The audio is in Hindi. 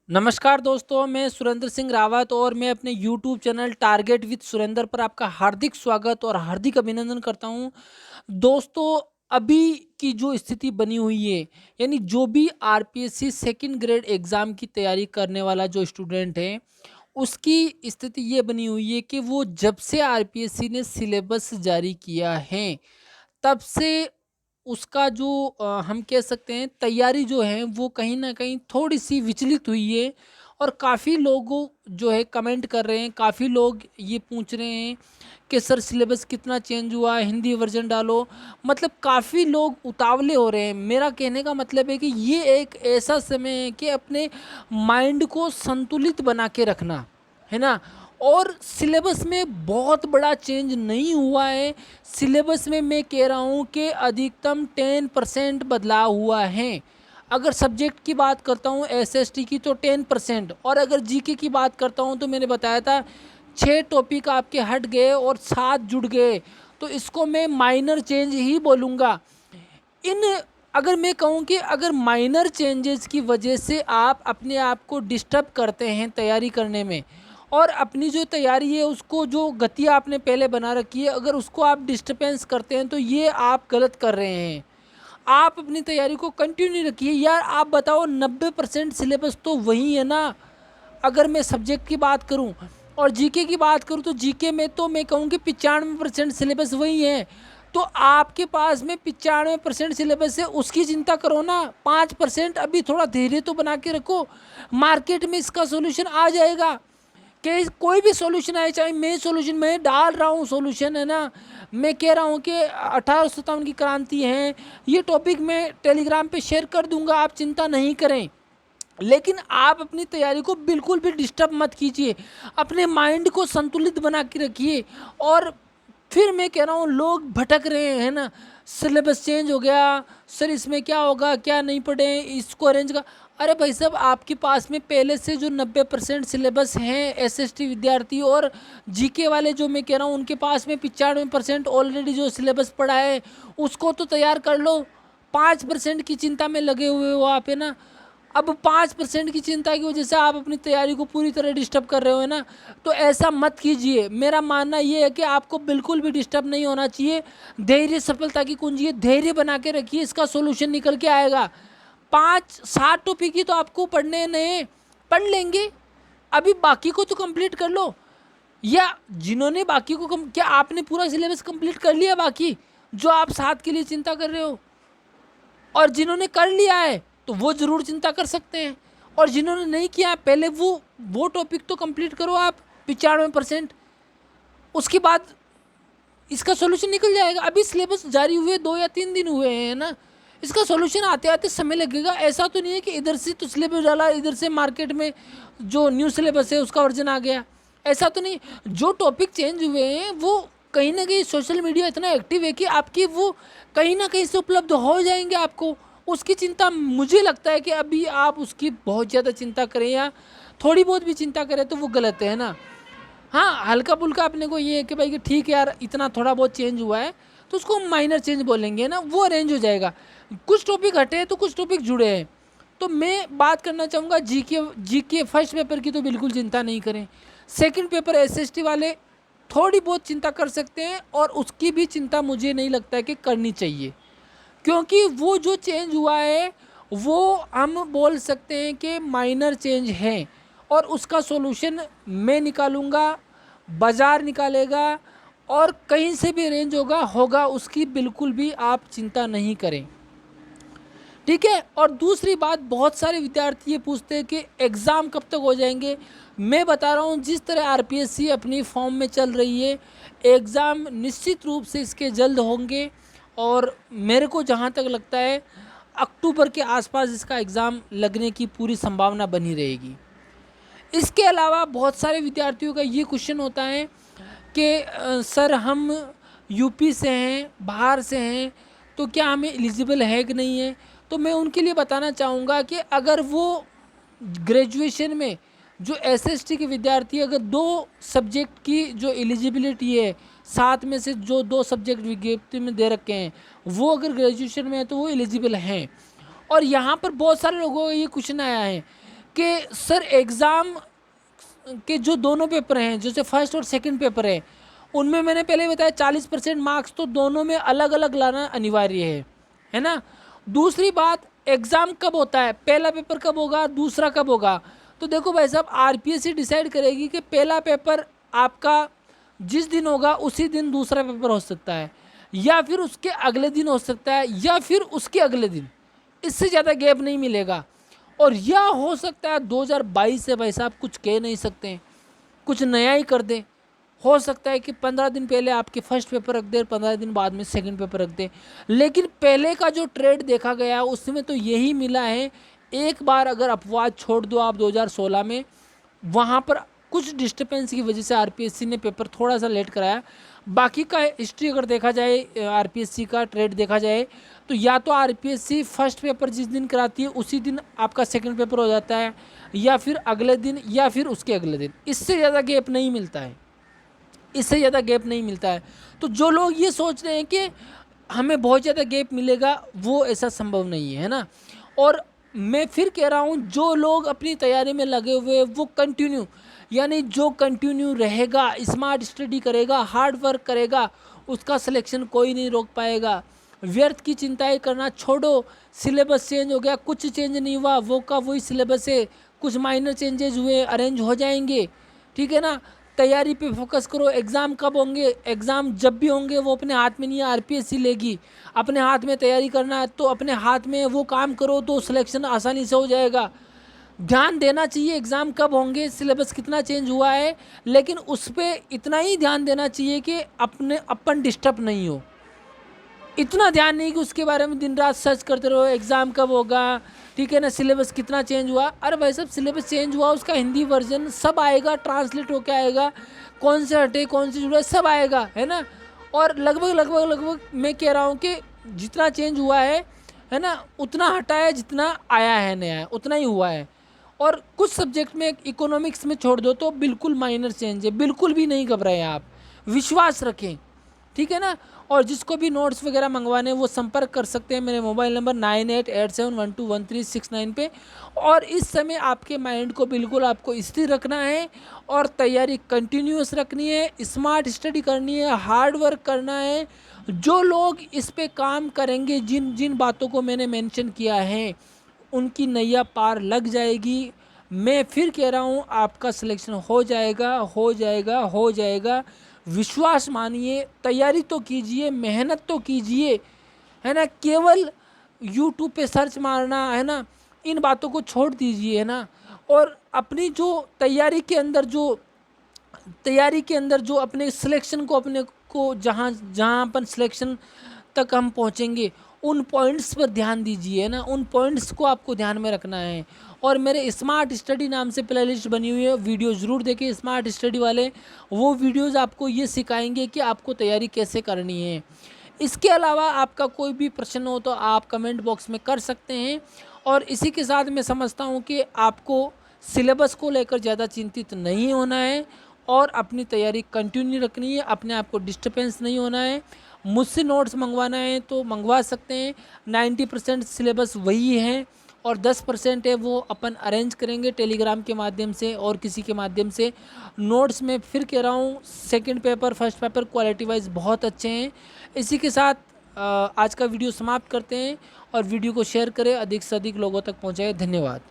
नमस्कार दोस्तों, मैं सुरेंद्र सिंह रावत और मैं अपने YouTube channel target with Surendra पर आपका हार्दिक स्वागत और हार्दिक अभिनंदन करता हूं। दोस्तों, अभी की जो स्थिति बनी हुई है, यानी जो भी आरपीएससी सेकंड ग्रेड एग्ज़ाम की तैयारी करने वाला जो स्टूडेंट है, उसकी स्थिति ये बनी हुई है कि वो जब से आरपीएससी ने सिलेबस जारी किया है, तब से उसका जो हम कह सकते हैं तैयारी जो है वो कहीं न कहीं थोड़ी-सी विचलित हुई है। और काफ़ी लोगों जो है कमेंट कर रहे हैं, काफ़ी लोग ये पूछ रहे हैं कि सर सिलेबस कितना चेंज हुआ है, हिंदी वर्ज़न डालो। मतलब काफ़ी लोग उतावले हो रहे हैं। मेरा कहने का मतलब है कि ये एक ऐसा समय है कि अपने माइंड को संतुलित बना के रखना, है ना? और सिलेबस में बहुत बड़ा चेंज नहीं हुआ है। सिलेबस में मैं कह रहा हूँ कि अधिकतम 10% बदलाव हुआ है। अगर सब्जेक्ट की बात करता हूँ एसएसटी की तो 10%, और अगर जीके की बात करता हूँ तो मैंने बताया था 6 टॉपिक आपके हट गए और 7 जुड़ गए, तो इसको मैं माइनर चेंज ही बोलूँगा। इन अगर मैं कहूँ कि अगर माइनर चेंजेस की वजह से आप अपने आप को डिस्टर्ब करते हैं तैयारी करने में, और अपनी जो तैयारी है उसको जो गति आपने पहले बना रखी है अगर उसको आप डिस्टर्बेंस करते हैं, तो ये आप गलत कर रहे हैं। आप अपनी तैयारी को कंटिन्यू रखिए। यार आप बताओ, 90% सिलेबस तो वही है ना। अगर मैं सब्जेक्ट की बात करूं और जीके की बात करूं तो जीके में तो मैं कहूँ कि 95% सिलेबस वही है। तो आपके पास में 95% सिलेबस है, उसकी चिंता करो ना। 5% अभी थोड़ा धैर्य तो बना के रखो, मार्केट में इसका सोल्यूशन आ जाएगा। कि कोई भी सॉल्यूशन आए, चाहे मैं सॉल्यूशन मैं डाल रहा हूँ सॉल्यूशन, है ना। मैं कह रहा हूँ कि 1857 की क्रांति है, ये टॉपिक मैं टेलीग्राम पे शेयर कर दूंगा, आप चिंता नहीं करें। लेकिन आप अपनी तैयारी को बिल्कुल भी डिस्टर्ब मत कीजिए, अपने माइंड को संतुलित बना के रखिए। और फिर मैं कह रहा हूँ लोग भटक रहे हैं ना, सिलेबस चेंज हो गया, सर इसमें क्या होगा, क्या नहीं पढ़े, इसको अरेंज का। अरे भाई साहब, आपके पास में पहले से जो 90% सिलेबस हैं एसएसटी विद्यार्थी और जीके वाले, जो मैं कह रहा हूँ उनके पास में 95% ऑलरेडी जो सिलेबस पढ़ा है उसको तो तैयार कर लो। 5% की चिंता में लगे हुए हो आप, है ना। अब 5% की चिंता की वजह से आप अपनी तैयारी को पूरी तरह डिस्टर्ब कर रहे हो, है ना। तो ऐसा मत कीजिए। मेरा मानना ये है कि आपको बिल्कुल भी डिस्टर्ब नहीं होना चाहिए। धैर्य सफलता की कुंजी है, धैर्य बना के रखिए, इसका सोल्यूशन निकल के आएगा। 5-7 टॉपिक ही तो आपको पढ़ने नए, पढ़ लेंगे। अभी बाकी को तो कंप्लीट कर लो। या जिन्होंने बाकी को क्या आपने पूरा सिलेबस कंप्लीट कर लिया बाकी, जो आप 7 के लिए चिंता कर रहे हो? और जिन्होंने कर लिया है तो वो ज़रूर चिंता कर सकते हैं, और जिन्होंने नहीं किया पहले वो टॉपिक तो कंप्लीट करो आप 95%। उसके बाद इसका सॉल्यूशन निकल जाएगा। अभी सिलेबस जारी हुए 2 या 3 दिन हुए हैं ना, इसका सॉल्यूशन आते आते समय लगेगा। ऐसा तो नहीं है कि इधर से तो सिलेबस डाला, इधर से मार्केट में जो न्यू सिलेबस है उसका वर्जन आ गया, ऐसा तो नहीं। जो टॉपिक चेंज हुए हैं वो कहीं ना कहीं सोशल मीडिया इतना एक्टिव है कि आपकी वो कहीं ना कहीं से उपलब्ध हो जाएंगे आपको। उसकी चिंता मुझे लगता है कि अभी आप उसकी बहुत ज़्यादा चिंता करें या थोड़ी बहुत भी चिंता करें तो वो गलत है ना। हाँ, हल्का-फुल्का अपने को ये है कि भाई कि ठीक है यार, इतना थोड़ा बहुत चेंज हुआ है, तो उसको माइनर चेंज बोलेंगे ना, वो अरेंज हो जाएगा। कुछ टॉपिक हटे हैं तो कुछ टॉपिक जुड़े हैं। तो मैं बात करना चाहूँगा जीके जीके फर्स्ट पेपर की तो बिल्कुल चिंता नहीं करें। सेकंड पेपर एसएसटी वाले थोड़ी बहुत चिंता कर सकते हैं, और उसकी भी चिंता मुझे नहीं लगता है कि करनी चाहिए। क्योंकि वो जो चेंज हुआ है वो हम बोल सकते हैं कि माइनर चेंज है, और उसका सॉल्यूशन मैं निकालूंगा, बाज़ार निकालेगा, और कहीं से भी रेंज होगा होगा, उसकी बिल्कुल भी आप चिंता नहीं करें। ठीक है। और दूसरी बात, बहुत सारे विद्यार्थी ये पूछते हैं कि एग्ज़ाम कब तक हो जाएंगे। मैं बता रहा हूँ जिस तरह आरपीएससी अपनी फॉर्म में चल रही है, एग्ज़ाम निश्चित रूप से इसके जल्द होंगे। और मेरे को जहाँ तक लगता है अक्टूबर के आसपास इसका एग्ज़ाम लगने की पूरी संभावना बनी रहेगी। इसके अलावा बहुत सारे विद्यार्थियों का ये क्वेश्चन होता है कि सर हम यूपी से हैं, बाहर से हैं, तो क्या हमें एलिजिबल है कि नहीं है। तो मैं उनके लिए बताना चाहूँगा कि अगर वो ग्रेजुएशन में जो एसएसटी के विद्यार्थी, अगर 2 सब्जेक्ट की जो एलिजिबिलिटी है, 7 में से जो 2 सब्जेक्ट विज्ञप्ति में दे रखे हैं, वो अगर ग्रेजुएशन में है तो वो एलिजिबल हैं। और यहाँ पर बहुत सारे लोगों का ये क्वेश्चन आया है कि सर एग्ज़ाम के जो दोनों पेपर हैं, जैसे फर्स्ट और सेकंड पेपर है, उनमें मैंने पहले ही बताया 40% मार्क्स तो दोनों में अलग अलग लाना अनिवार्य है ना। दूसरी बात, एग्ज़ाम कब होता है, पहला पेपर कब होगा, दूसरा कब होगा। तो देखो भाई साहब, आरपीएससी डिसाइड करेगी कि पहला पेपर आपका जिस दिन होगा उसी दिन दूसरा पेपर हो सकता है, या फिर उसके अगले दिन हो सकता है, या फिर उसके अगले दिन, इससे ज़्यादा गैप नहीं मिलेगा। और यह हो सकता है 2022 से भाई साहब कुछ कह नहीं सकते, कुछ नया ही कर दे। हो सकता है कि 15 दिन पहले आपके फर्स्ट पेपर रख दे, 15 दिन बाद में सेकंड पेपर रख दे। लेकिन पहले का जो ट्रेंड देखा गया उसमें तो यही मिला है। एक बार अगर अपवाद छोड़ दो आप 2016 में, वहाँ पर कुछ डिस्टर्बेंस की वजह से आरपीएससी ने पेपर थोड़ा सा लेट कराया। बाकी का हिस्ट्री अगर देखा जाए, आरपीएससी का ट्रेंड देखा जाए, तो या तो आरपीएससी फर्स्ट पेपर जिस दिन कराती है उसी दिन आपका सेकंड पेपर हो जाता है, या फिर अगले दिन, या फिर उसके अगले दिन। इससे ज़्यादा गैप नहीं मिलता है, इससे ज़्यादा गैप नहीं मिलता है। तो जो लोग ये सोच रहे हैं कि हमें बहुत ज़्यादा गैप मिलेगा, वो ऐसा संभव नहीं है ना। और मैं फिर कह रहा हूँ, जो लोग अपनी तैयारी में लगे हुए वो कंटिन्यू, यानी जो कंटिन्यू रहेगा, स्मार्ट स्टडी करेगा, हार्ड वर्क करेगा, उसका सिलेक्शन कोई नहीं रोक पाएगा। व्यर्थ की चिंताएं करना छोड़ो। सिलेबस चेंज हो गया, कुछ चेंज नहीं हुआ, वो का वही सिलेबस है, कुछ माइनर चेंजेस हुए, अरेंज हो जाएंगे, ठीक है ना। तैयारी पे फोकस करो। एग्ज़ाम कब होंगे, एग्ज़ाम जब भी होंगे वो अपने हाथ में नहीं है, आरपीएससी लेगी। अपने हाथ में तैयारी करना है तो अपने हाथ में वो काम करो, तो सिलेक्शन आसानी से हो जाएगा। ध्यान देना चाहिए एग्ज़ाम कब होंगे, सिलेबस कितना चेंज हुआ है, लेकिन उस पर इतना ही ध्यान देना चाहिए कि अपन डिस्टर्ब नहीं हो। इतना ध्यान नहीं कि उसके बारे में दिन रात सर्च करते रहो, एग्ज़ाम कब होगा, ठीक है ना, सिलेबस कितना चेंज हुआ। अरे भाई साहब, सिलेबस चेंज हुआ, उसका हिंदी वर्जन सब आएगा, ट्रांसलेट होकर आएगा, कौन से हटे कौन से जुड़े सब आएगा, है ना। और लगभग लगभग लगभग मैं कह रहा हूँ कि जितना चेंज हुआ है ना, उतना हटा है, जितना आया है नया उतना ही हुआ है। और कुछ सब्जेक्ट में, इकोनॉमिक्स में छोड़ दो तो बिल्कुल माइनर चेंज है, बिल्कुल भी नहीं घबराएं आप, विश्वास रखें, ठीक है ना। और जिसको भी नोट्स वगैरह मंगवाने वो संपर्क कर सकते हैं मेरे मोबाइल नंबर 9887121369 पे। और इस समय आपके माइंड को बिल्कुल आपको स्थिर रखना है और तैयारी कंटिन्यूअस रखनी है, स्मार्ट स्टडी करनी है, हार्ड वर्क करना है। जो लोग इस पे काम करेंगे, जिन जिन बातों को मैंने मेंशन किया है, उनकी नैया पार लग जाएगी। मैं फिर कह रहा हूँ, आपका सिलेक्शन हो जाएगा, हो जाएगा, हो जाएगा। विश्वास मानिए, तैयारी तो कीजिए, मेहनत तो कीजिए, है ना। केवल यूट्यूब पे सर्च मारना, है ना, इन बातों को छोड़ दीजिए, है ना। और अपनी जो तैयारी के अंदर जो अपने सिलेक्शन को, अपने को जहाँ जहाँ अपन सिलेक्शन तक हम पहुँचेंगे, उन पॉइंट्स पर ध्यान दीजिए, है ना। उन पॉइंट्स को आपको ध्यान में रखना है। और मेरे स्मार्ट स्टडी नाम से प्लेलिस्ट बनी हुई है, वीडियो ज़रूर देखें स्मार्ट स्टडी वाले। वो वीडियोज़ आपको ये सिखाएंगे कि आपको तैयारी कैसे करनी है। इसके अलावा आपका कोई भी प्रश्न हो तो आप कमेंट बॉक्स में कर सकते हैं। और इसी के साथ मैं समझता हूँ कि आपको सिलेबस को लेकर ज़्यादा चिंतित नहीं होना है और अपनी तैयारी कंटिन्यू रखनी है, अपने आप को डिस्टर्बेंस नहीं होना है। मुझसे नोट्स मंगवाना है तो मंगवा सकते हैं। 90% सिलेबस वही है और 10% है वो अपन अरेंज करेंगे टेलीग्राम के माध्यम से और किसी के माध्यम से। नोट्स में फिर कह रहा हूँ, second paper first paper quality wise बहुत अच्छे हैं। इसी के साथ आज का वीडियो समाप्त करते हैं और वीडियो को शेयर करें, अधिक से अधिक लोगों तक पहुँचाएं। धन्यवाद।